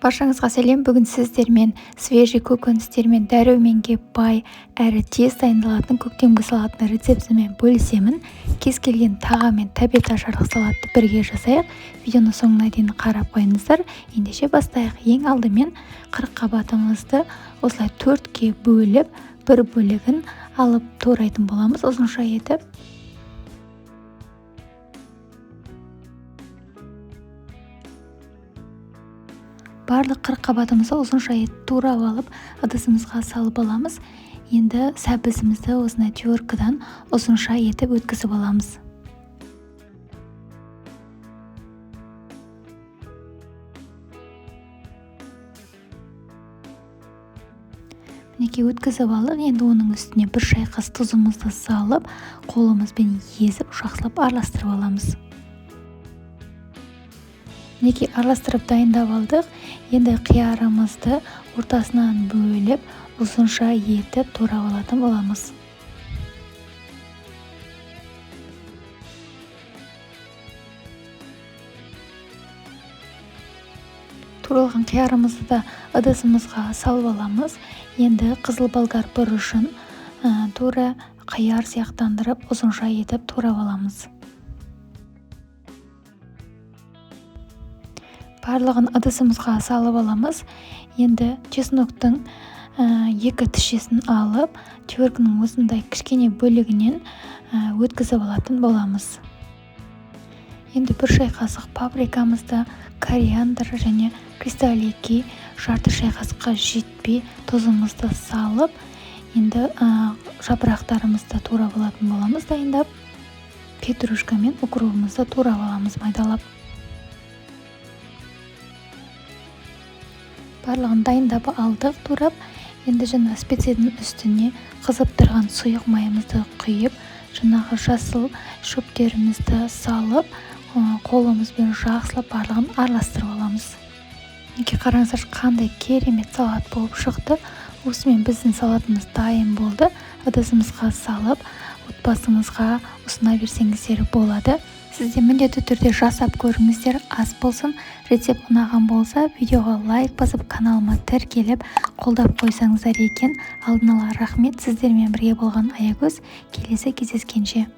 Баршаңызға сәлем. Бүгін сіздермен свежий көкөністермен дәруменге бай әрі тез дайындалатын көктемгі салаттың рецептімен бөлісемін. Кез келген тағаммен тәбет ашарлық салатты бірге жасайық. Видеоны соңына дейін қарап қойыңыздар. Ендеше бастайық. Ең алдымен қырыққабатымызды осылай төртке бөліп, бір бөлігін алып турайтын боламыз ұзынша етіп. Барлық қырыққабатымызды ұзынша етіп турап алып, ыдысымызға салып аламыз. Енді сәбізімізді осындай теркадан ұзынша етіп өткізіп аламыз. Мінекей өткізіп алдық. Енді оның үстіне бір шайқас тұзымызды салып, қолымызбен езіп, жақсылап араластырып аламыз. Мінекей араластырып дайындап алдық. Енді қиярымызды ортасынан бөліп, ұзынша етіп турап алатын боламыз. Туралған қиярымызды да ыдысымызға салып аламыз. Енді қызыл болгар бұрышын тура қияр сияқтандырып, ұзынша етіп турап аламыз. Барлығын ыдысымызға салып аламыз. Енді чесноктың екі тішесін алып, терканың осындай кішкене бөлігінен өткізіп алатын боламыз. Енді бір шай қасық паприкамызды, кориандр және кристаллики жарты шай қасыққа жетпей тұзымызды салып, енді жапырақтарымызды турап алатын боламыз дайындап. Петрушка мен укропымызды турап аламыз майдалап. Барлығын дайындап алдық турап. Енді жаңа специяның үстіне қызып тұрған сұйық майымызды құйып, жаңағы жасыл шөптерімізді салып, қолымызбен жақсылап барлығын араластырып аламыз. Неге қараңыздар, қандай керемет салат болып шықты. Осымен біздің салатымыз дайын болды. Ыдысымызға салып, отбасыңызға ұсына берсеңіздер болады. Сізде міндетті түрде жасап көріңіздер, аз болсын. Рецепт ұнаған болса, видеоға лайк басып, каналыма тіркеліп, қолдап қойсаңыздар екен. Алдын ала рахмет. Сіздермен бірге болған Аягөз. Келесі кездескенше.